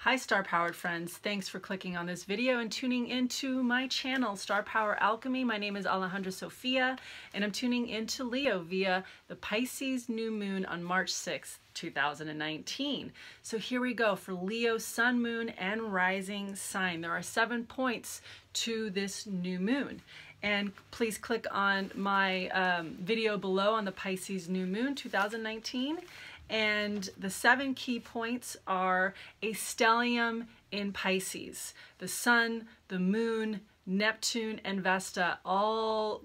Hi star-powered friends, thanks for clicking on this video and tuning into my channel, Star Power Alchemy. My name is Alejandra Sofia and I'm tuning into Leo via the Pisces new moon on March 6th, 2019. So here we go for Leo, sun, moon, and rising sign. There are 7 points to this new moon. And please click on my video below on the Pisces new moon 2019. And the 7 key points are a stellium in Pisces. The sun, the moon, Neptune, and Vesta all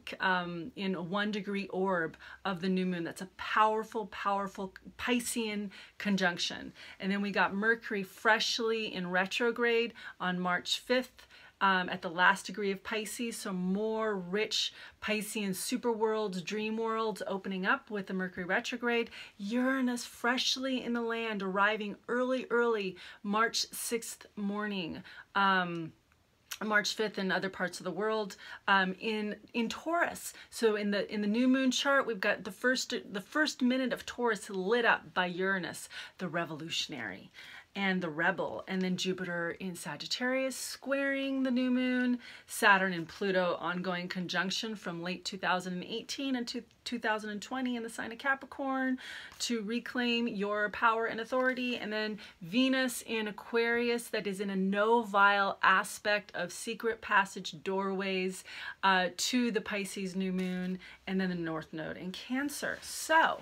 in a 1-degree orb of the new moon. That's a powerful, powerful Piscean conjunction. And then we got Mercury freshly in retrograde on March 5th. At the last degree of Pisces, so more rich Piscean superworlds, dream worlds opening up with the Mercury retrograde. Uranus freshly in the land, arriving early March 6th morning. March 5th in other parts of the world, in Taurus. So in the new moon chart, we've got the first minute of Taurus lit up by Uranus, the revolutionary and the rebel, and then Jupiter in Sagittarius squaring the new moon, Saturn and Pluto ongoing conjunction from late 2018 into 2020 in the sign of Capricorn to reclaim your power and authority, and then Venus in Aquarius that is in a novile aspect of secret passage doorways to the Pisces new moon, and then the North Node in Cancer. So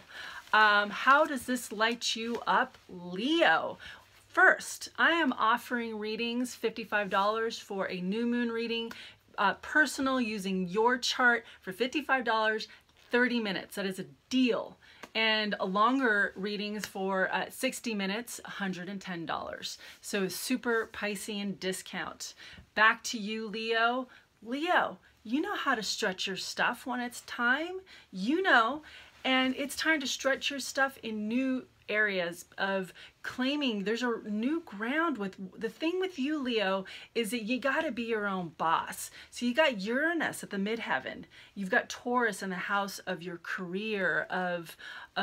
how does this light you up, Leo? First, I am offering readings, $55 for a new moon reading, personal using your chart for $55, 30 minutes. That is a deal. And longer readings for 60 minutes, $110. So super Piscean discount. Back to you, Leo. Leo, you know how to stretch your stuff when it's time. You know, and it's time to stretch your stuff in new areas of claiming. There's a new ground with the thing with you, Leo, is that you got to be your own boss. So you got Uranus at the midheaven. You've got Taurus in the house of your career, of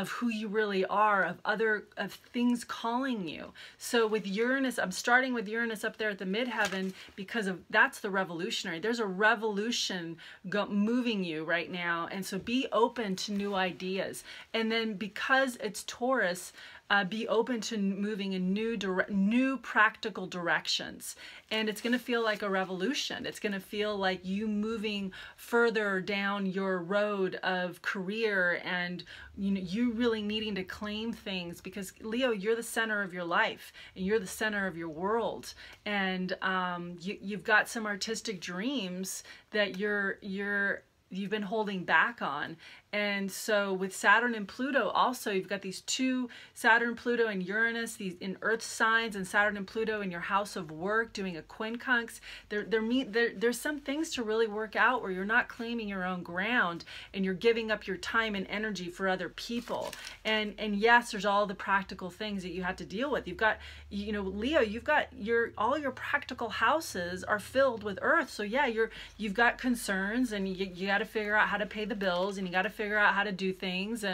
who you really are, of things calling you. So with Uranus, I'm starting with Uranus up there at the midheaven because that's the revolutionary. There's a revolution moving you right now, and so be open to new ideas. And then because it's Taurus, be open to moving in new practical directions. And it's going to feel like a revolution. It's going to feel like you moving further down your road of career, and you really needing to claim things, because Leo, you're the center of your life and you're the center of your world. And you've got some artistic dreams that you've been holding back on. And so with Saturn and Pluto also, you've got these two, Saturn, Pluto, and Uranus, these in earth signs, and Saturn and Pluto in your house of work doing a quincunx. There's some things to really work out where you're not claiming your own ground and you're giving up your time and energy for other people. And yes, there's all the practical things that you have to deal with. You've got, Leo, you've got all your practical houses are filled with earth. So yeah, you've got concerns, and you got to figure out how to pay the bills, and you got to figure out how to do things,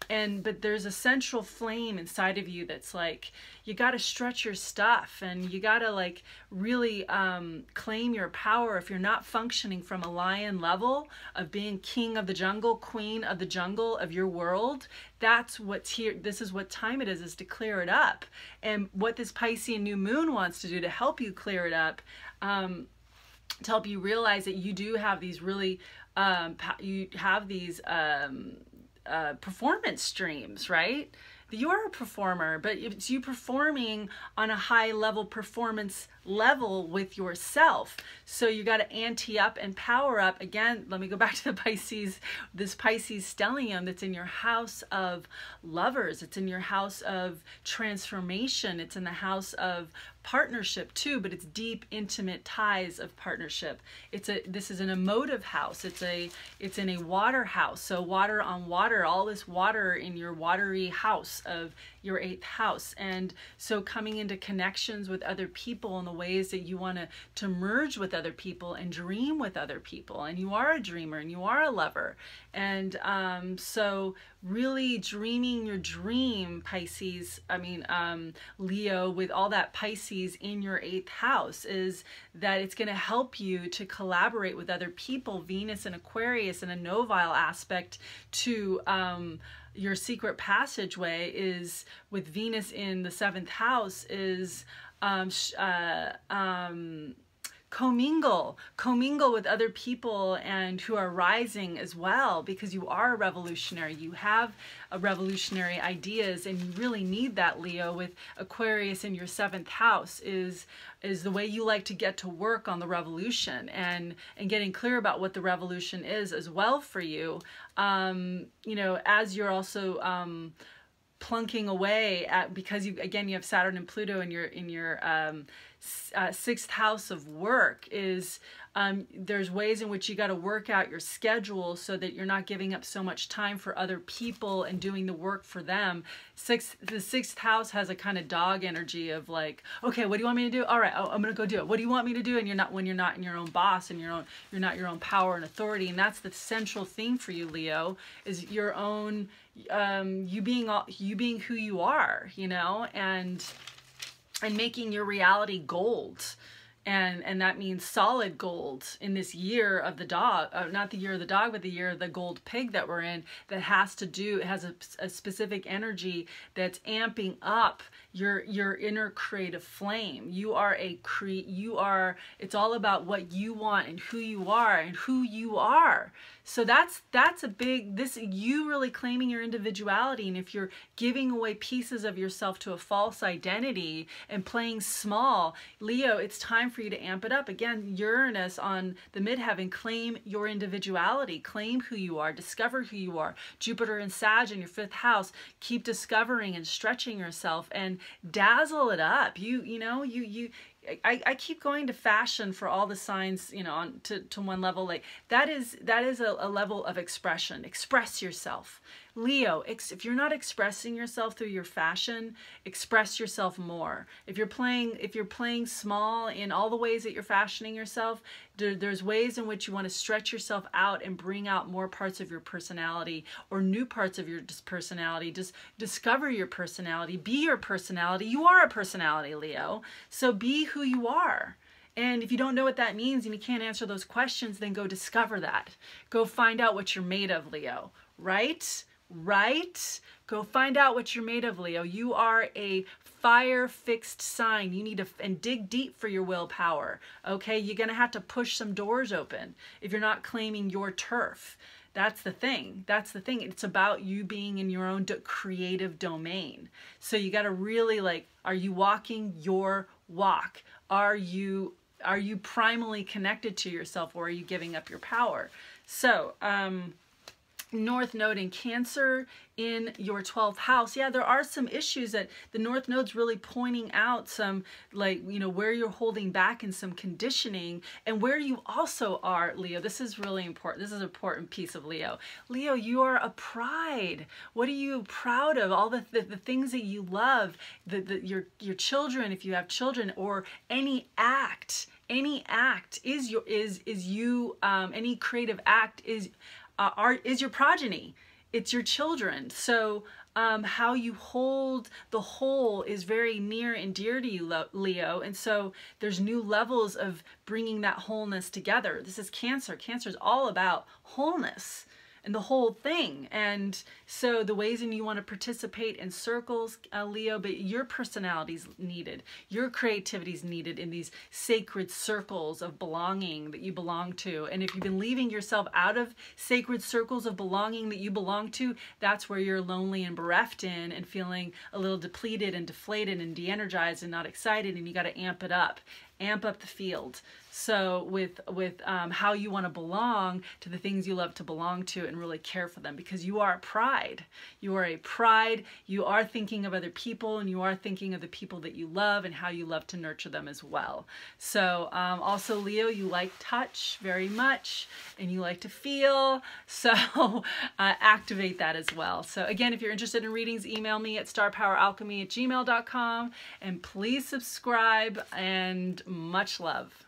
but there's a central flame inside of you that's like, you got to stretch your stuff, and you got to like really claim your power. If you're not functioning from a lion level of being king of the jungle, queen of the jungle of your world, that's what's here. This is what time it is to clear it up. And what this Piscean new moon wants to do to help you clear it up, to help you realize that you do have these really performance streams, right? You are a performer, but it's you performing on a high level performance level with yourself. So you got to ante up and power up. Again, let me go back to the Pisces, this Pisces stellium that's in your house of lovers. It's in your house of transformation. It's in the house of partnership too, but it's deep, intimate ties of partnership. This is an emotive house. It's in a water house. So water on water, all this water in your watery house of your 8th house. And so coming into connections with other people in the ways that you want to merge with other people and dream with other people. And you are a dreamer and you are a lover. And so really dreaming your dream, Pisces, Leo, with all that Pisces in your 8th house, is that it's going to help you to collaborate with other people. Venus and Aquarius in a novile aspect to your secret passageway is, with Venus in the 7th house, is commingle with other people and who are rising as well, because you are a revolutionary. You have a revolutionary ideas, and you really need that, Leo. With Aquarius in your 7th house is the way you like to get to work on the revolution, and getting clear about what the revolution is as well for you. You know, as you're also plunking away at, because you have Saturn and Pluto in your 6th house of work, is there's ways in which you got to work out your schedule so that you're not giving up so much time for other people and doing the work for them. The 6th house has a kind of dog energy of like, okay, what do you want me to do? All right, I'm gonna go do it. What do you want me to do? And when you're not in your own boss, and you're not your own power and authority. And that's the central thing for you, Leo, is your own you being who you are, you know, and making your reality gold. And that means solid gold in this year of the dog, not the year of the dog, but the year of the gold pig that we're in, that has a specific energy that's amping up your inner creative flame. It's all about what you want and who you are. So that's a big, you really claiming your individuality. And if you're giving away pieces of yourself to a false identity and playing small, Leo, it's time for you to amp it up. Again, Uranus on the midheaven, claim your individuality, claim who you are, discover who you are. Jupiter and Sag in your 5th house, keep discovering and stretching yourself and dazzle it up. I keep going to fashion for all the signs, you know, to one level. Like that is a level of expression. Express yourself. Leo, if you're not expressing yourself through your fashion, express yourself more. If you're playing small in all the ways that you're fashioning yourself, there's ways in which you want to stretch yourself out and bring out more parts of your personality, or new parts of your personality. Just discover your personality. Be your personality. You are a personality, Leo. So be who you are. And if you don't know what that means and you can't answer those questions, then go discover that. Go find out what you're made of, Leo. Right? Go find out what you're made of, Leo. You are a fire fixed sign. You need to and dig deep for your willpower. Okay, you're gonna have to push some doors open if you're not claiming your turf. That's the thing. It's about you being in your own creative domain. So you got to really, like, are you walking your walk? Are you primally connected to yourself, or are you giving up your power? So, North Node in Cancer in your 12th house. Yeah, there are some issues that the North Node's really pointing out, some, like, you know, where you're holding back and some conditioning, and where you also are, Leo. This is really important. This is an important piece of Leo. Leo, you are a pride. What are you proud of? All the things that you love, your children, if you have children, or any act is you, any creative act is your progeny. It's your children. So how you hold the whole is very near and dear to you, Leo. And so there's new levels of bringing that wholeness together. This is Cancer. Cancer is all about wholeness and the whole thing. And so the ways in you want to participate in circles, Leo, but your personality's needed. Your creativity's needed in these sacred circles of belonging that you belong to. And if you've been leaving yourself out of sacred circles of belonging that you belong to, that's where you're lonely and bereft in, and feeling a little depleted and deflated and de-energized and not excited, and you got to amp it up. Amp up the field. So with how you want to belong to the things you love to belong to and really care for them, because you are a pride. You are a pride. You are thinking of other people, and you are thinking of the people that you love and how you love to nurture them as well. So also Leo, you like touch very much, and you like to feel. So activate that as well. So again, if you're interested in readings, email me at starpoweralchemy@gmail.com, and please subscribe, and much love.